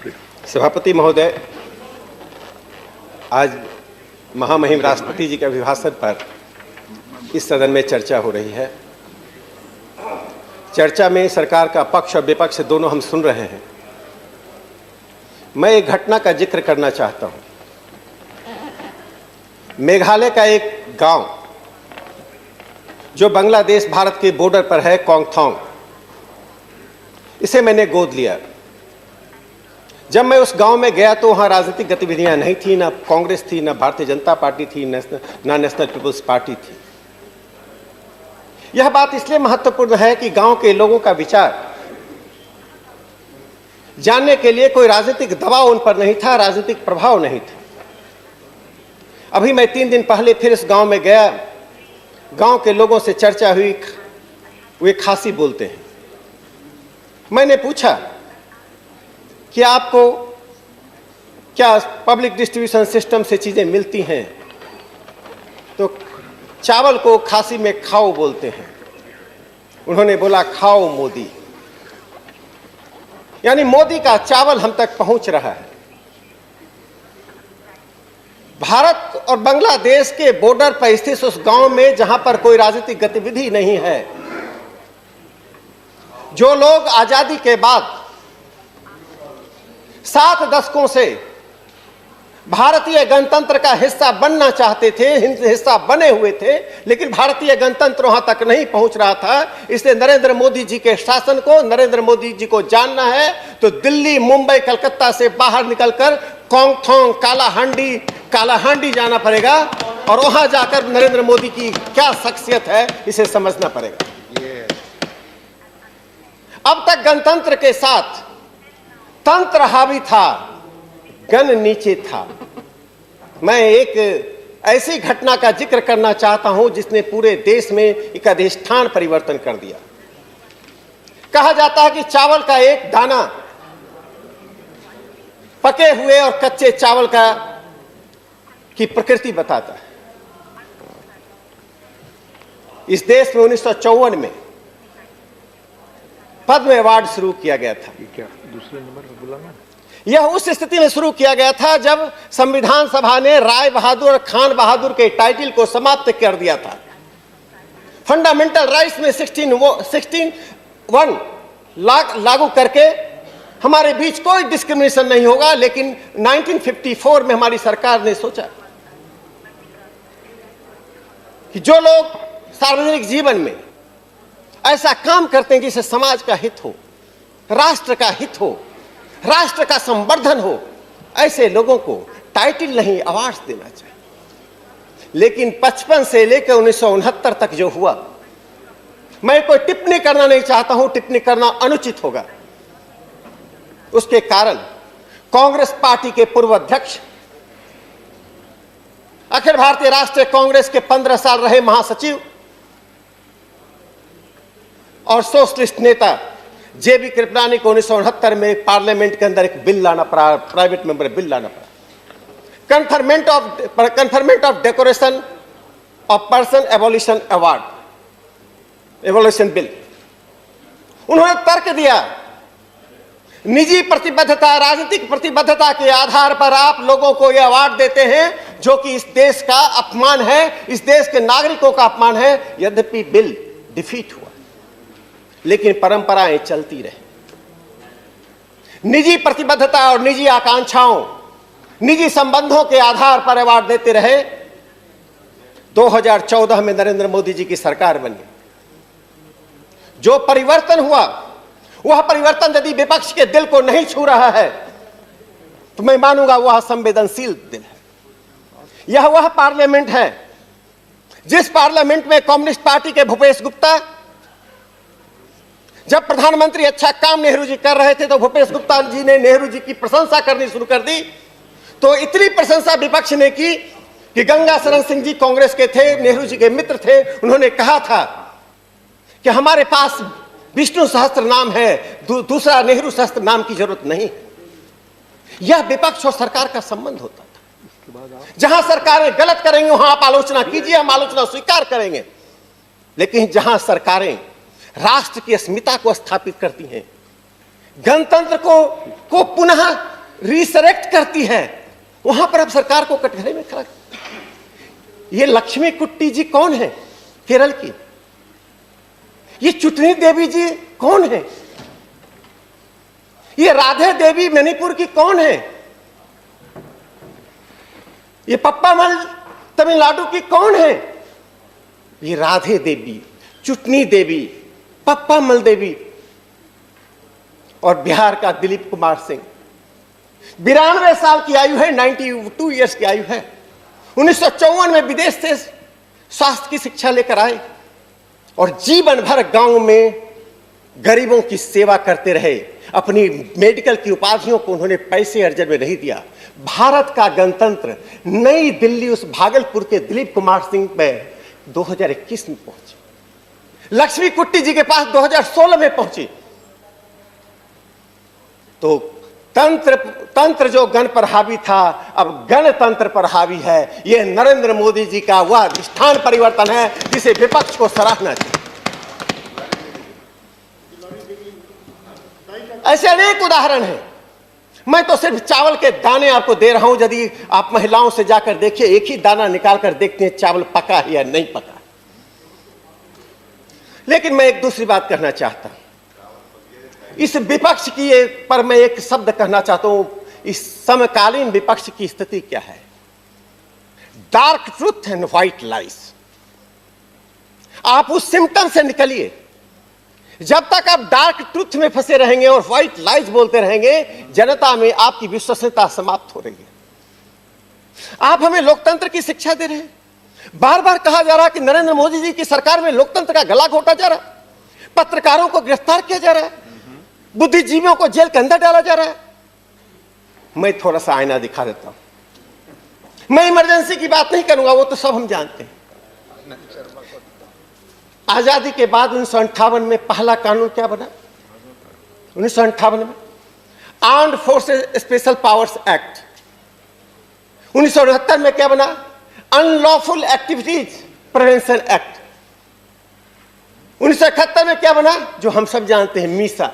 सभापति महोदय, आज महामहिम राष्ट्रपति जी के अभिभाषण पर इस सदन में चर्चा हो रही है। चर्चा में सरकार का पक्ष और विपक्ष दोनों हम सुन रहे हैं। मैं एक घटना का जिक्र करना चाहता हूं। मेघालय का एक गांव जो बांग्लादेश भारत के बॉर्डर पर है, कोंगथोंग, इसे मैंने गोद लिया। जब मैं उस गांव में गया तो वहां राजनीतिक गतिविधियां नहीं थी, ना कांग्रेस थी, ना भारतीय जनता पार्टी थी, ना नेशनल पीपुल्स पार्टी थी। यह बात इसलिए महत्वपूर्ण है कि गांव के लोगों का विचार जानने के लिए कोई राजनीतिक दबाव उन पर नहीं था, राजनीतिक प्रभाव नहीं था। अभी मैं 3 दिन पहले फिर इस गांव में गया। गांव के लोगों से चर्चा हुई, वे खासी बोलते हैं। मैंने पूछा कि आपको क्या पब्लिक डिस्ट्रीब्यूशन सिस्टम से चीजें मिलती हैं? तो चावल को खासी में खाओ बोलते हैं। उन्होंने बोला, खाओ मोदी, यानी मोदी का चावल हम तक पहुंच रहा है। भारत और बांग्लादेश के बॉर्डर पर स्थित उस गांव में जहां पर कोई राजनीतिक गतिविधि नहीं है, जो लोग आजादी के बाद 7 दशकों से भारतीय गणतंत्र का हिस्सा बनना चाहते थे, हिस्सा बने हुए थे, लेकिन भारतीय गणतंत्र वहां तक नहीं पहुंच रहा था। इसलिए नरेंद्र मोदी जी के शासन को, नरेंद्र मोदी जी को जानना है तो दिल्ली, मुंबई, कलकत्ता से बाहर निकलकर कोंगथोंग, कालाहांडी जाना पड़ेगा और वहां जाकर नरेंद्र मोदी की क्या शख्सियत है इसे समझना पड़ेगा। अब तक गणतंत्र के साथ तंत्र हावी था, गण नीचे था। मैं एक ऐसी घटना का जिक्र करना चाहता हूं जिसने पूरे देश में एक अधिष्ठान परिवर्तन कर दिया। कहा जाता है कि चावल का एक दाना पके हुए और कच्चे चावल की प्रकृति बताता है। इस देश में 1954 में पद्म अवार्ड शुरू किया गया था। क्या दूसरे नंबर पर बुलाना? यह उस स्थिति में शुरू किया गया था जब संविधान सभा ने राय बहादुर और खान बहादुर के टाइटल को समाप्त कर दिया था। फंडामेंटल राइट्स में 16(1) लागू करके हमारे बीच कोई डिस्क्रिमिनेशन नहीं होगा। लेकिन 1954 में हमारी सरकार ने सोचा कि जो लोग सार्वजनिक जीवन में ऐसा काम करते हैं जिससे समाज का हित हो, राष्ट्र का हित हो, राष्ट्र का संवर्धन हो, ऐसे लोगों को टाइटल नहीं, अवार्ड देना चाहिए। लेकिन 55 से लेकर 1969 तक जो हुआ, मैं कोई टिप्पणी करना नहीं चाहता हूं, टिप्पणी करना अनुचित होगा। उसके कारण कांग्रेस पार्टी के पूर्व अध्यक्ष, अखिल भारतीय राष्ट्रीय कांग्रेस के 15 साल रहे महासचिव और सोशलिस्ट नेता जेबी कृपलानी को 1969 में पार्लियामेंट के अंदर एक बिल लाना पड़ा, प्राइवेट मेंबर बिल लाना पड़ा, conferment of decoration of person abolition award, abolition bill. उन्होंने तर्क दिया, निजी प्रतिबद्धता, राजनीतिक प्रतिबद्धता के आधार पर आप लोगों को यह अवार्ड देते हैं जो कि इस देश का अपमान है, इस देश के नागरिकों का अपमान है। यद्यपि बिल डिफीट हुआ, लेकिन परंपराएं चलती रही। निजी प्रतिबद्धता और निजी आकांक्षाओं, निजी संबंधों के आधार पर अवार्ड देते रहे। 2014 में नरेंद्र मोदी जी की सरकार बनी। जो परिवर्तन हुआ, वह परिवर्तन यदि विपक्ष के दिल को नहीं छू रहा है तो मैं मानूंगा वह संवेदनशील दिल है। यह वह पार्लियामेंट है जिस पार्लियामेंट में कम्युनिस्ट पार्टी के भूपेश गुप्ता, जब प्रधानमंत्री अच्छा काम नेहरू जी कर रहे थे तो भूपेश गुप्ता जी ने नेहरू जी की प्रशंसा करनी शुरू कर दी। तो इतनी प्रशंसा विपक्ष ने की कि गंगा शरण सिंह जी कांग्रेस के थे, नेहरू जी के मित्र थे। उन्होंने कहा था कि हमारे पास विष्णु सहस्त्र नाम है, दूसरा नेहरू सहस्त्र नाम की जरूरत नहीं। यह विपक्ष और सरकार का संबंध होता था। जहां सरकारें गलत करेंगे वहां आप आलोचना कीजिए, हम आलोचना स्वीकार करेंगे। लेकिन जहां सरकारें राष्ट्र की अस्मिता को स्थापित करती हैं, गणतंत्र को पुनः रिसरेक्ट करती है, वहां पर अब सरकार को कटघरे में खड़ा। ये लक्ष्मी कुट्टी जी कौन है केरल की? ये चुटनी देवी जी कौन है? ये राधे देवी मणिपुर की कौन है? ये पप्पामल तमिलनाडु की कौन है? ये राधे देवी, चुटनी देवी, पप्पामल देवी और बिहार का दिलीप कुमार सिंह। 92 साल की आयु है, 92 ईयर्स की आयु है। 1954 में विदेश से स्वास्थ्य की शिक्षा लेकर आए और जीवन भर गांव में गरीबों की सेवा करते रहे। अपनी मेडिकल की उपाधियों को उन्होंने पैसे अर्जन में नहीं दिया। भारत का गणतंत्र नई दिल्ली उस भागलपुर के दिलीप कुमार सिंह में 2021 में पहुंचे। लक्ष्मी कुट्टी जी के पास 2016 में पहुंची। तो तंत्र जो गण पर हावी था, अब गणतंत्र पर हावी है। यह नरेंद्र मोदी जी का वह अधिष्ठान परिवर्तन है जिसे विपक्ष को सराहना चाहिए। ऐसे अनेक उदाहरण हैं। मैं तो सिर्फ चावल के दाने आपको दे रहा हूं। यदि आप महिलाओं से जाकर देखिए, एक ही दाना निकाल कर देखते हैं चावल पका है या नहीं पका। लेकिन मैं एक दूसरी बात कहना चाहता हूं। इस विपक्ष की पर मैं एक शब्द कहना चाहता हूं। इस समकालीन विपक्ष की स्थिति क्या है? Dark truth and white lies. आप उस सिम्टम से निकलिए। जब तक आप डार्क ट्रूथ में फंसे रहेंगे और व्हाइट लाइज बोलते रहेंगे, जनता में आपकी विश्वसनीयता समाप्त हो रही है। आप हमें लोकतंत्र की शिक्षा दे रहे हैं। बार बार कहा जा रहा है कि नरेंद्र मोदी जी की सरकार में लोकतंत्र का गला घोटा जा रहा है, पत्रकारों को गिरफ्तार किया जा रहा है, बुद्धिजीवियों को जेल के अंदर डाला जा रहा है। मैं थोड़ा सा आईना दिखा देता हूं। मैं इमरजेंसी की बात नहीं करूंगा, वो तो सब हम जानते हैं। आजादी के बाद 1958 में पहला कानून क्या बना? 1958 में armed forces special powers act. 1969 में क्या बना? Unlawful activities prevention act. 1971 में क्या बना? जो हम सब जानते हैं, Misa,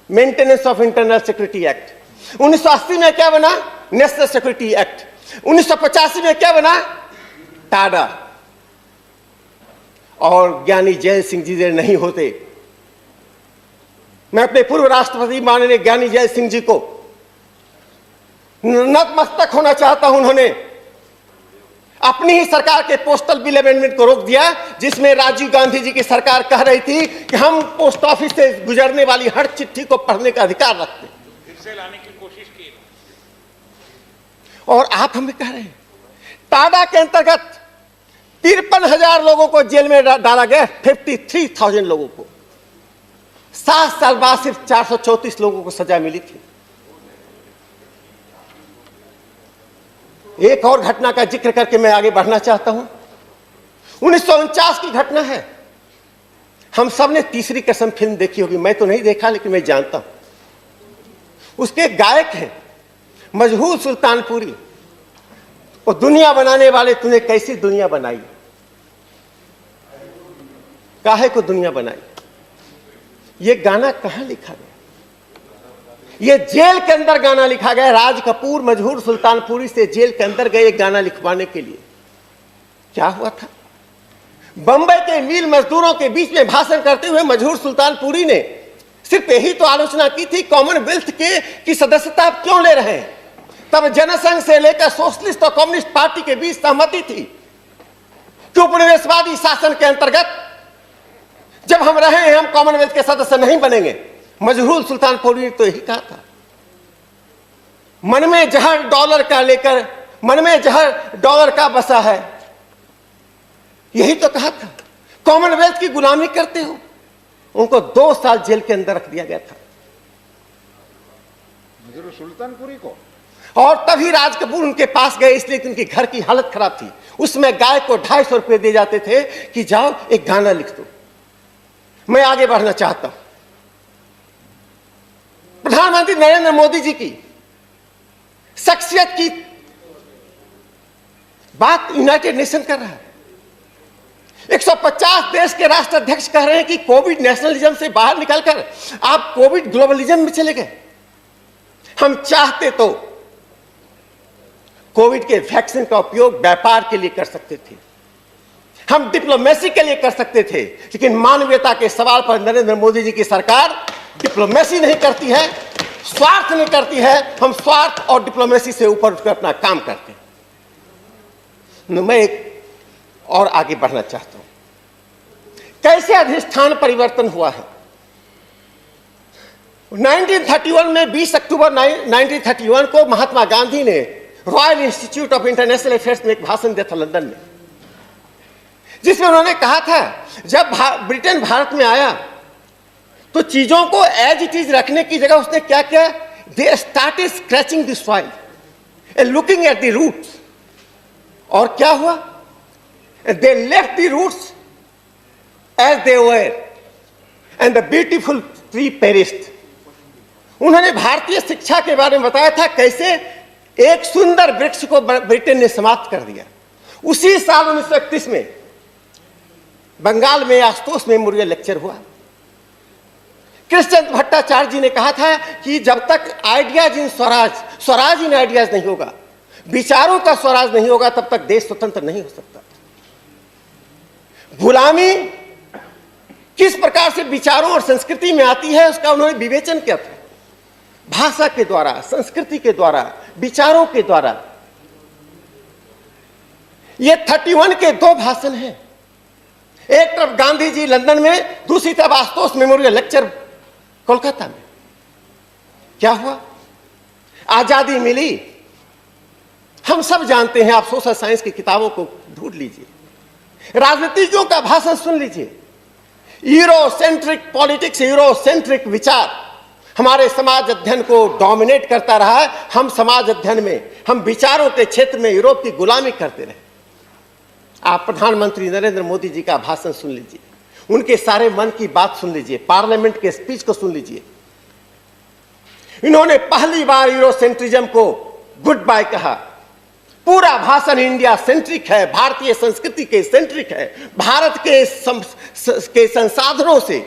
maintenance of internal security act. 1980 में क्या बना? National security act. 1985 में क्या बना? टाडा। और ज्ञानी जैल सिंह जी नहीं होते, मैं अपने पूर्व राष्ट्रपति माननीय ज्ञानी जैल सिंह जी को नतमस्तक होना चाहता हूं। उन्होंने अपनी ही सरकार के पोस्टल बिल अमेंडमेंट को रोक दिया, जिसमें राजीव गांधी जी की सरकार कह रही थी कि हम पोस्ट ऑफिस से गुजरने वाली हर चिट्ठी को पढ़ने का अधिकार रखते हैं। फिर से लाने की कोशिश की और आप हमें कह रहे हैं टाडा के अंतर्गत 53,000 लोगों को जेल में डाला गया, 53,000 लोगों को। 7 साल बाद सिर्फ 434 लोगों को सजा मिली थी। एक और घटना का जिक्र करके मैं आगे बढ़ना चाहता हूं। 1949 की घटना है। हम सब ने तीसरी कसम फिल्म देखी होगी, मैं तो नहीं देखा लेकिन मैं जानता हूं। उसके गायक हैं मजहूर सुल्तानपुरी। वो दुनिया बनाने वाले, तूने कैसी दुनिया बनाई, काहे को दुनिया बनाई। ये गाना कहां लिखा गया? ये जेल के अंदर गाना लिखा गया। राज कपूर मजहूर सुल्तानपुरी से जेल के अंदर गए गाना लिखवाने के लिए। क्या हुआ था? बंबई के मिल मजदूरों के बीच में भाषण करते हुए मजहूर सुल्तानपुरी ने सिर्फ यही तो आलोचना की थी, कॉमनवेल्थ के की सदस्यता आप क्यों ले रहे हैं। तब जनसंघ से लेकर सोशलिस्ट और कम्युनिस्ट पार्टी के बीच सहमति थी कि उपनिवेशवादी शासन के अंतर्गत जब हम रहे हैं, हम कॉमनवेल्थ के सदस्य नहीं बनेंगे। मजहूर सुल्तानपुरी ने तो यही कहा था। मन में जहर डॉलर का लेकर, मन में जहर डॉलर का बसा है, यही तो कहा था। कॉमनवेल्थ की गुलामी करते हो। उनको 2 साल जेल के अंदर रख दिया गया था, मजहूर सुल्तानपुरी को। और तभी राज कपूर उनके पास गए, इसलिए कि उनके घर की हालत खराब थी। उसमें गाय को 250 रुपए दिए जाते थे कि जाओ एक गाना लिख दो। मैं आगे बढ़ना चाहता हूं। प्रधानमंत्री नरेंद्र मोदी जी की शख्सियत की बात यूनाइटेड नेशन कर रहा है। 150 देश के राष्ट्राध्यक्ष कह रहे हैं कि कोविड नेशनलिज्म से बाहर निकलकर आप कोविड ग्लोबलिज्म में चले गए। हम चाहते तो कोविड के वैक्सीन का उपयोग व्यापार के लिए कर सकते थे, हम डिप्लोमेसी के लिए कर सकते थे, लेकिन मानवीयता के सवाल पर नरेंद्र मोदी जी की सरकार डिप्लोमेसी नहीं करती है, स्वार्थ नहीं करती है। हम स्वार्थ और डिप्लोमेसी से ऊपर उठकर अपना काम करते हैं। मैं एक और आगे बढ़ना चाहता हूं। कैसे अधिष्ठान परिवर्तन हुआ है? 1931 में 20 अक्टूबर 1931 को महात्मा गांधी ने royal institute of international affairs में एक भाषण दिया था लंदन में, जिसमें उन्होंने कहा था जब ब्रिटेन भारत में आया तो चीजों को एज इट इज रखने की जगह उसने क्या किया? They started scratching the soil and looking at the roots. और क्या हुआ? They left the roots as they were and the beautiful tree perished. उन्होंने भारतीय शिक्षा के बारे में बताया था कैसे एक सुंदर वृक्ष को ब्रिटेन ने समाप्त कर दिया। उसी साल 1931 में बंगाल में आशुतोष मेमोरियल लेक्चर हुआ। कृष्णचंद्र भट्टाचार्य जी ने कहा था कि जब तक ideas in Swaraj, Swaraj in ideas नहीं होगा, विचारों का स्वराज नहीं होगा, तब तक देश स्वतंत्र नहीं हो सकता। गुलामी किस प्रकार से विचारों और संस्कृति में आती है उसका उन्होंने विवेचन किया था, भाषा के द्वारा, संस्कृति के द्वारा, विचारों के द्वारा। ये 31 के दो भाषण हैं, एक तरफ गांधी जी लंदन में, दूसरी तरफ आशुतोष मेमोरियल लेक्चर कोलकाता में। क्या हुआ? आजादी मिली, हम सब जानते हैं। आप सोशल साइंस की किताबों को ढूंढ लीजिए, राजनीतिज्ञों का भाषण सुन लीजिए। यूरोसेंट्रिक पॉलिटिक्स, यूरोसेंट्रिक विचार हमारे समाज अध्ययन को डोमिनेट करता रहा है। हम समाज अध्ययन में, हम विचारों के क्षेत्र में यूरोप की गुलामी करते रहे। आप प्रधानमंत्री नरेंद्र मोदी जी का भाषण सुन लीजिए, उनके सारे मन की बात सुन लीजिए, पार्लियामेंट के स्पीच को सुन लीजिए। इन्होंने पहली बार यूरोसेंट्रिज्म को गुड बाय कहा। पूरा भाषण इंडिया सेंट्रिक है, भारतीय संस्कृति के सेंट्रिक है, भारत के संसाधनों से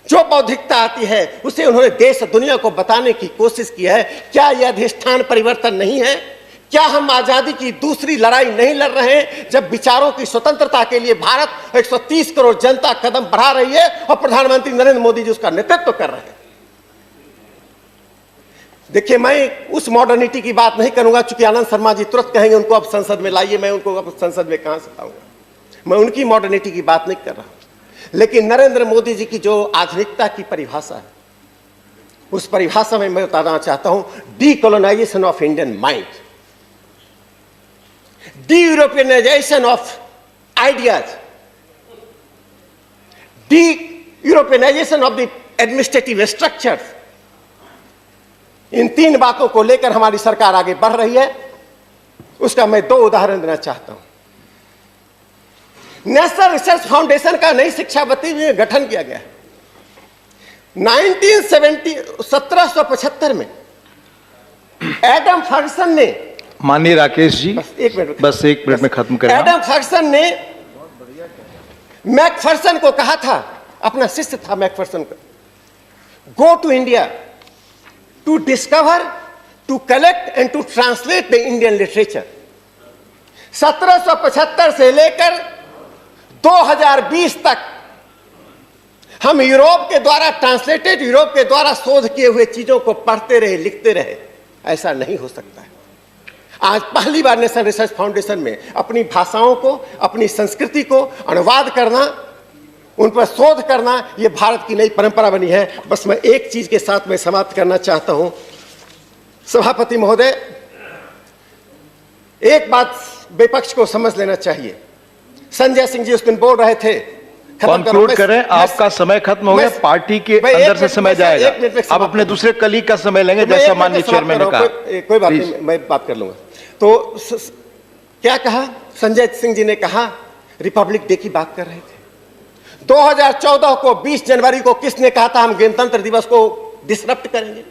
जो बौद्धिकता आती है उसे उन्होंने देश दुनिया को बताने की कोशिश की है। क्या यह अधिष्ठान परिवर्तन नहीं है? क्या हम आजादी की दूसरी लड़ाई नहीं लड़ रहे हैं जब विचारों की स्वतंत्रता के लिए भारत 130 करोड़ जनता कदम बढ़ा रही है और प्रधानमंत्री नरेंद्र मोदी जी उसका नेतृत्व कर रहे हैं? देखिए, मैं उस मॉडर्निटी की बात नहीं करूंगा, चूंकि आनंद शर्मा जी तुरंत कहेंगे उनको अब संसद में लाइए। मैं उनको अब संसद में कहां से लाऊंगा? मैं उनकी मॉडर्निटी की बात नहीं कर रहा हूं, लेकिन नरेंद्र मोदी जी की जो आधुनिकता की परिभाषा है, उस परिभाषा में मैं बताना चाहता हूं decolonisation of Indian mind, de-Europeanization of ideas, de-Europeanization of the administrative structures। इन तीन बातों को लेकर हमारी सरकार आगे बढ़ रही है। उसका मैं दो उदाहरण देना चाहता हूं। नेशनल रिसर्च फाउंडेशन का नई शिक्षा नीति में गठन किया गया है। 1775 में एडम फर्गसन ने, माननीय राकेश जी बस एक मिनट में खत्म करें। एडम फर्गसन ने मैकफर्सन को कहा था, अपना शिष्य था मैकफर्सन का, go to India to discover, to collect and to translate the Indian literature. 1775 से लेकर 2020 तक हम यूरोप के द्वारा ट्रांसलेटेड, यूरोप के द्वारा शोध किए हुए चीजों को पढ़ते रहे, लिखते रहे। ऐसा नहीं हो सकता है। आज पहली बार नेशनल रिसर्च फाउंडेशन में अपनी भाषाओं को, अपनी संस्कृति को अनुवाद करना, उन पर शोध करना, यह भारत की नई परंपरा बनी है। बस मैं एक चीज के साथ मैं समाप्त करना चाहता हूं। सभापति महोदय, एक बात विपक्ष को समझ लेना चाहिए। संजय सिंह जी उस दिन बोल रहे थे, कंक्लूड करें, आपका समय खत्म हो गया, पार्टी के अंदर से समय जाएगा। आप अपने दूसरे कलीग का समय लेंगे, जैसा माननीय चेयरमैन ने कहा। कोई बात नहीं, मैं बात कर लूंगा। तो क्या कहा संजय सिंह जी ने? कहा रिपब्लिक डे की बात कर रहे थे। 2014 को 20 जनवरी को किसने कहा था हम गणतंत्र दिवस को डिसरप्ट करेंगे?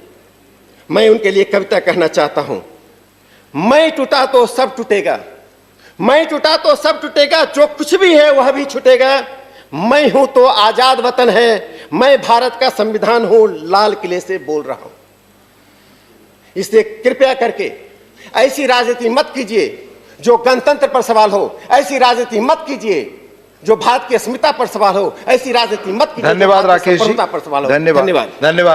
मैं उनके लिए कविता कहना चाहता हूं। मैं टूटा तो सब टूटेगा, मैं टूटा तो सब टूटेगा, जो कुछ भी है वह भी छूटेगा। मैं हूं तो आजाद वतन है, मैं भारत का संविधान हूं, लाल किले से बोल रहा हूं। इसलिए कृपया करके ऐसी राजनीति मत कीजिए जो गणतंत्र पर सवाल हो, ऐसी राजनीति मत कीजिए जो भारत की अस्मिता पर सवाल हो, ऐसी राजनीति मत कीजिए। धन्यवाद राकेश जी, पर सवाल हो। धन्यवाद।